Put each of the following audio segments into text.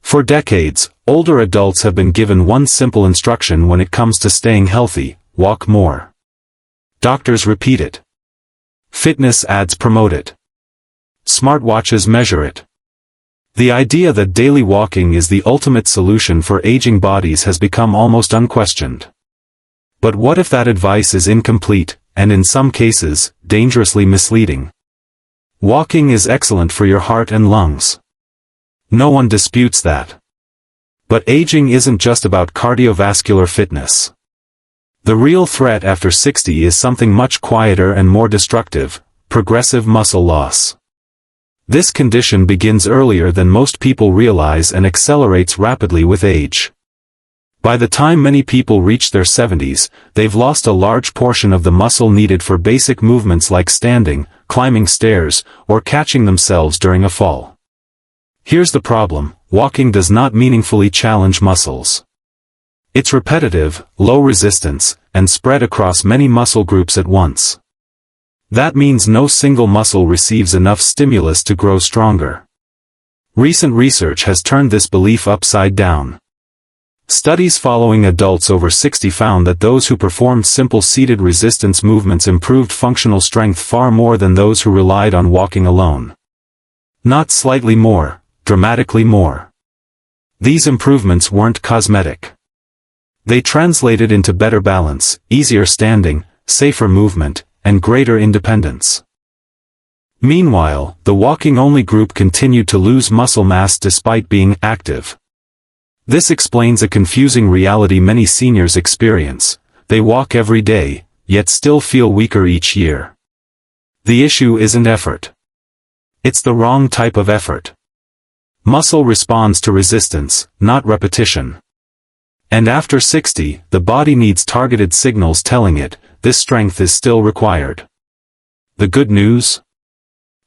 For decades, older adults have been given one simple instruction when it comes to staying healthy: walk more. Doctors repeat it. Fitness ads promote it. Smartwatches measure it. The idea that daily walking is the ultimate solution for aging bodies has become almost unquestioned. But what if that advice is incomplete, and in some cases, dangerously misleading? Walking is excellent for your heart and lungs. No one disputes that. But aging isn't just about cardiovascular fitness. The real threat after 60 is something much quieter and more destructive: progressive muscle loss. This condition begins earlier than most people realize and accelerates rapidly with age. By the time many people reach their 70s, they've lost a large portion of the muscle needed for basic movements like standing, climbing stairs, or catching themselves during a fall. Here's the problem: walking does not meaningfully challenge muscles. It's repetitive, low resistance, and spread across many muscle groups at once. That means no single muscle receives enough stimulus to grow stronger. Recent research has turned this belief upside down. Studies following adults over 60 found that those who performed simple seated resistance movements improved functional strength far more than those who relied on walking alone. Not slightly more, dramatically more. These improvements weren't cosmetic. They translated into better balance, easier standing, safer movement, and greater independence. Meanwhile, the walking-only group continued to lose muscle mass despite being active. This explains a confusing reality many seniors experience: they walk every day, yet still feel weaker each year. The issue isn't effort. It's the wrong type of effort. Muscle responds to resistance, not repetition. And after 60, the body needs targeted signals telling it, this strength is still required. The good news?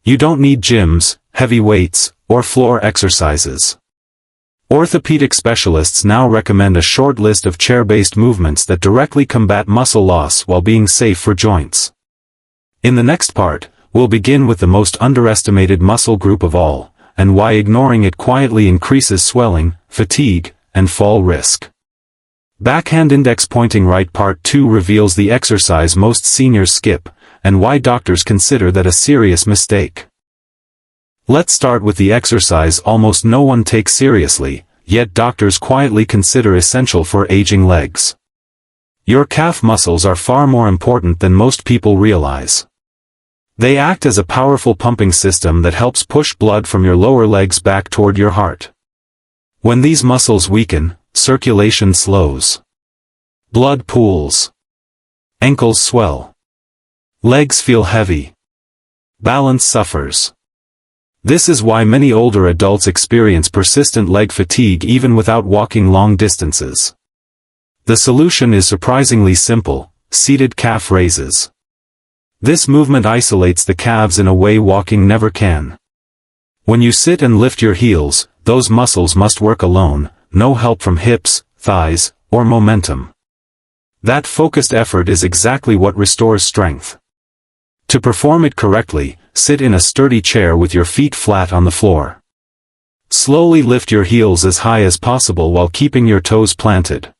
You don't need gyms, heavy weights, or floor exercises. Orthopedic specialists now recommend a short list of chair-based movements that directly combat muscle loss while being safe for joints. In the next part, we'll begin with the most underestimated muscle group of all, and why ignoring it quietly increases swelling, fatigue, and fall risk. Backhand index pointing right Part 2 reveals the exercise most seniors skip, and why doctors consider that a serious mistake. Let's start with the exercise almost no one takes seriously, yet doctors quietly consider essential for aging legs. Your calf muscles are far more important than most people realize. They act as a powerful pumping system that helps push blood from your lower legs back toward your heart. When these muscles weaken, circulation slows. Blood pools. Ankles swell. Legs feel heavy. Balance suffers. This is why many older adults experience persistent leg fatigue even without walking long distances. The solution is surprisingly simple: seated calf raises. This movement isolates the calves in a way walking never can. When you sit and lift your heels, those muscles must work alone, no help from hips, thighs, or momentum. That focused effort is exactly what restores strength. To perform it correctly, sit in a sturdy chair with your feet flat on the floor. Slowly lift your heels as high as possible while keeping your toes planted.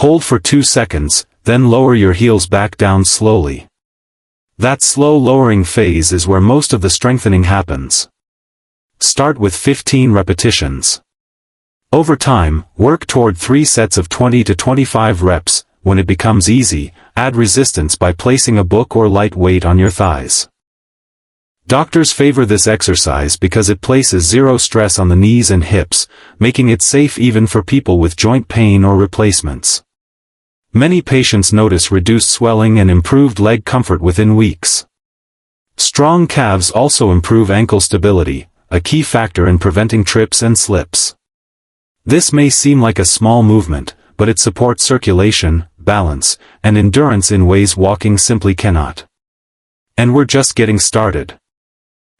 Hold for 2 seconds, then lower your heels back down slowly. That slow lowering phase is where most of the strengthening happens. Start with 15 repetitions. Over time, work toward 3 sets of 20 to 25 reps. When it becomes easy, add resistance by placing a book or light weight on your thighs. Doctors favor this exercise because it places zero stress on the knees and hips, making it safe even for people with joint pain or replacements. Many patients notice reduced swelling and improved leg comfort within weeks. Strong calves also improve ankle stability, a key factor in preventing trips and slips. This may seem like a small movement, but it supports circulation, balance, and endurance in ways walking simply cannot. And we're just getting started.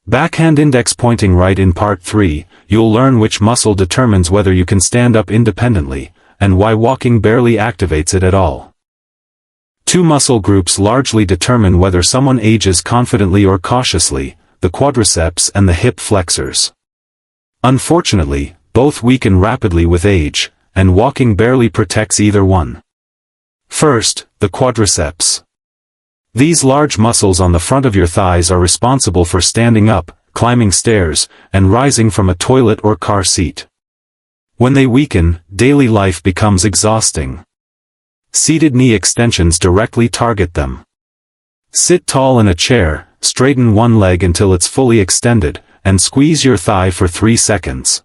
Backhand index pointing right in Part 3, you'll learn which muscle determines whether you can stand up independently, and why walking barely activates it at all. 2 muscle groups largely determine whether someone ages confidently or cautiously: the quadriceps and the hip flexors. Unfortunately, both weaken rapidly with age, and walking barely protects either one. First, the quadriceps. These large muscles on the front of your thighs are responsible for standing up, climbing stairs, and rising from a toilet or car seat. When they weaken, daily life becomes exhausting. Seated knee extensions directly target them. Sit tall in a chair, straighten one leg until it's fully extended, and squeeze your thigh for 3 seconds.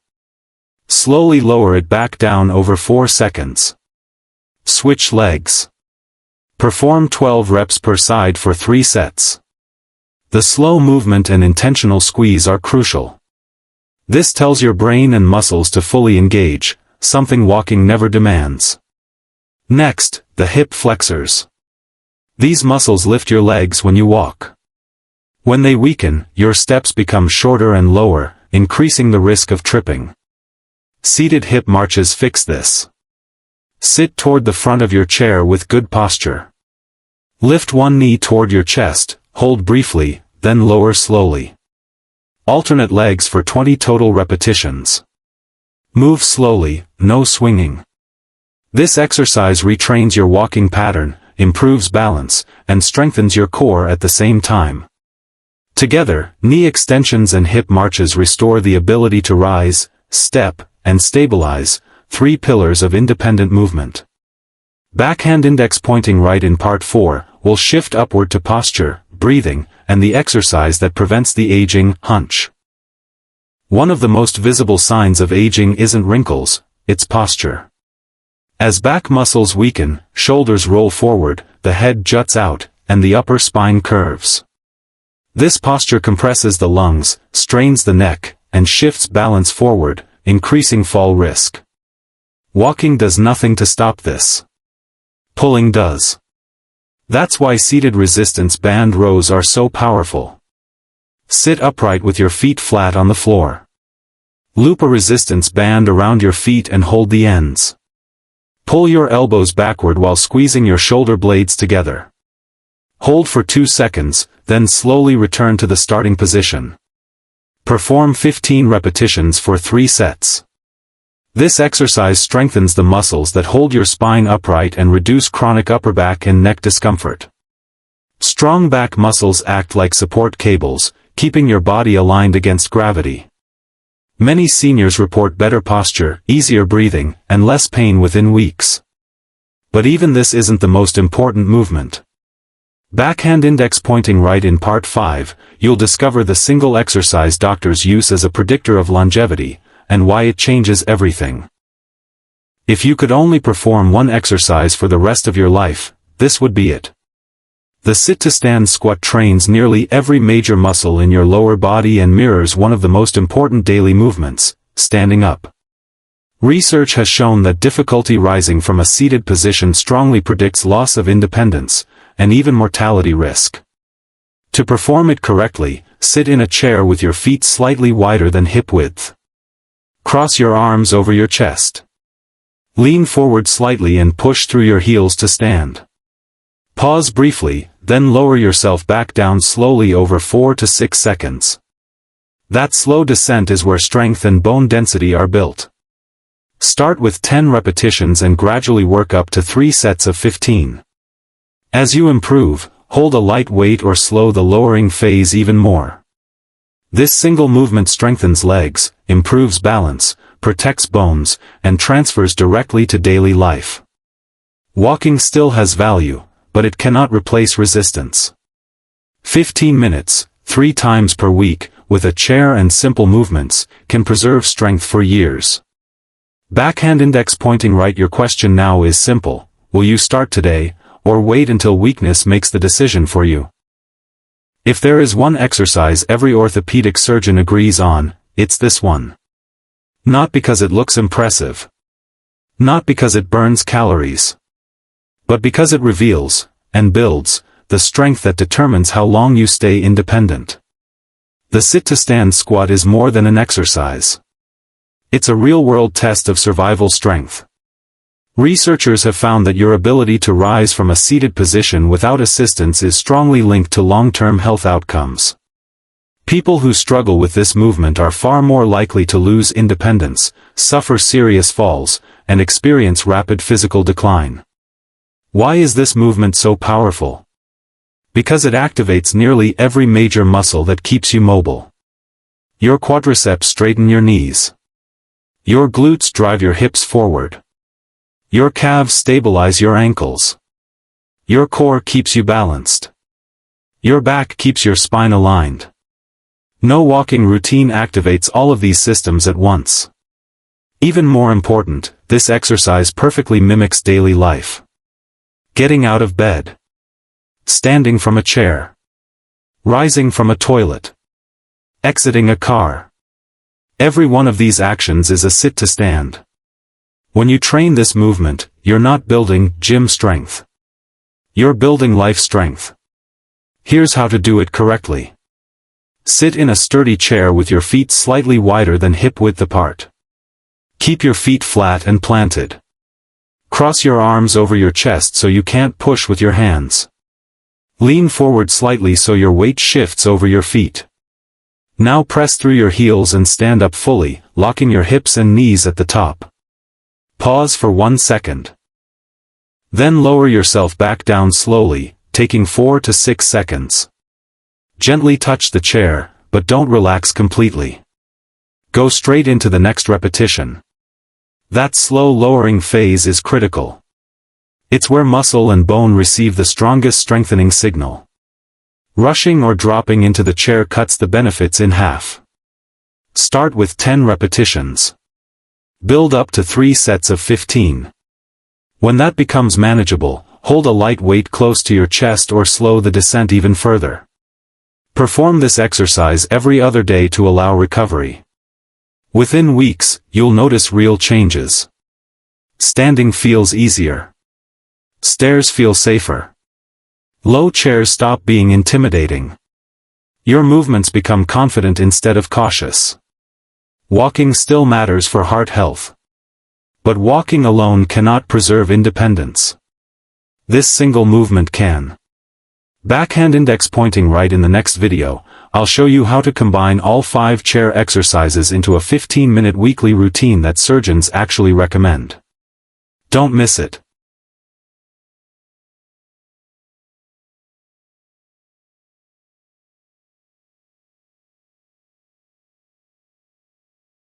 Slowly lower it back down over 4 seconds. Switch legs. Perform 12 reps per side for 3 sets. The slow movement and intentional squeeze are crucial. This tells your brain and muscles to fully engage, something walking never demands. Next, the hip flexors. These muscles lift your legs when you walk. When they weaken, your steps become shorter and lower, increasing the risk of tripping. Seated hip marches fix this. Sit toward the front of your chair with good posture. Lift one knee toward your chest, hold briefly, then lower slowly. Alternate legs for 20 total repetitions. Move slowly, no swinging. This exercise retrains your walking pattern, improves balance, and strengthens your core at the same time. Together, knee extensions and hip marches restore the ability to rise, step, and stabilize, 3 pillars of independent movement. Backhand index pointing right in Part 4 will shift upward to posture, breathing, and the exercise that prevents the aging hunch. One of the most visible signs of aging isn't wrinkles, it's posture. As back muscles weaken, shoulders roll forward, the head juts out, and the upper spine curves. This posture compresses the lungs, strains the neck, and shifts balance forward, increasing fall risk. Walking does nothing to stop this. Pulling does. That's why seated resistance band rows are so powerful. Sit upright with your feet flat on the floor. Loop a resistance band around your feet and hold the ends. Pull your elbows backward while squeezing your shoulder blades together. Hold for 2 seconds, then slowly return to the starting position. Perform 15 repetitions for 3 sets. This exercise strengthens the muscles that hold your spine upright and reduce chronic upper back and neck discomfort. Strong back muscles act like support cables, keeping your body aligned against gravity. Many seniors report better posture, easier breathing, and less pain within weeks. But even this isn't the most important movement. Backhand index pointing right in Part 5, you'll discover the single exercise doctors use as a predictor of longevity, and why it changes everything. If you could only perform one exercise for the rest of your life, this would be it. The sit-to-stand squat trains nearly every major muscle in your lower body and mirrors one of the most important daily movements, standing up. Research has shown that difficulty rising from a seated position strongly predicts loss of independence, and even mortality risk. To perform it correctly, sit in a chair with your feet slightly wider than hip width. Cross your arms over your chest. Lean forward slightly and push through your heels to stand. Pause briefly, then lower yourself back down slowly over 4 to 6 seconds. That slow descent is where strength and bone density are built. Start with 10 repetitions and gradually work up to 3 sets of 15. As you improve, hold a light weight or slow the lowering phase even more. This single movement strengthens legs, improves balance, protects bones, and transfers directly to daily life. Walking still has value, but it cannot replace resistance. 15 minutes, 3 times per week, with a chair and simple movements, can preserve strength for years. Backhand index pointing right. Your question now is simple: will you start today, or wait until weakness makes the decision for you? If there is one exercise every orthopedic surgeon agrees on, it's this one. Not because it looks impressive. Not because it burns calories. But because it reveals, and builds, the strength that determines how long you stay independent. The sit-to-stand squat is more than an exercise. It's a real-world test of survival strength. Researchers have found that your ability to rise from a seated position without assistance is strongly linked to long-term health outcomes. People who struggle with this movement are far more likely to lose independence, suffer serious falls, and experience rapid physical decline. Why is this movement so powerful? Because it activates nearly every major muscle that keeps you mobile. Your quadriceps straighten your knees. Your glutes drive your hips forward. Your calves stabilize your ankles. Your core keeps you balanced. Your back keeps your spine aligned. No walking routine activates all of these systems at once. Even more important, this exercise perfectly mimics daily life. Getting out of bed. Standing from a chair. Rising from a toilet. Exiting a car. Every one of these actions is a sit to stand. When you train this movement, you're not building gym strength. You're building life strength. Here's how to do it correctly. Sit in a sturdy chair with your feet slightly wider than hip width apart. Keep your feet flat and planted. Cross your arms over your chest so you can't push with your hands. Lean forward slightly so your weight shifts over your feet. Now press through your heels and stand up fully, locking your hips and knees at the top. Pause for 1 second. Then lower yourself back down slowly, taking 4 to 6 seconds. Gently touch the chair, but don't relax completely. Go straight into the next repetition. That slow lowering phase is critical. It's where muscle and bone receive the strongest strengthening signal. Rushing or dropping into the chair cuts the benefits in half. Start with 10 repetitions. Build up to 3 sets of 15. When that becomes manageable, hold a light weight close to your chest or slow the descent even further. Perform this exercise every other day to allow recovery. Within weeks, you'll notice real changes. Standing feels easier. Stairs feel safer. Low chairs stop being intimidating. Your movements become confident instead of cautious. Walking still matters for heart health. But walking alone cannot preserve independence. This single movement can. Backhand index pointing right. In the next video, I'll show you how to combine all 5 chair exercises into a 15-minute weekly routine that surgeons actually recommend. Don't miss it.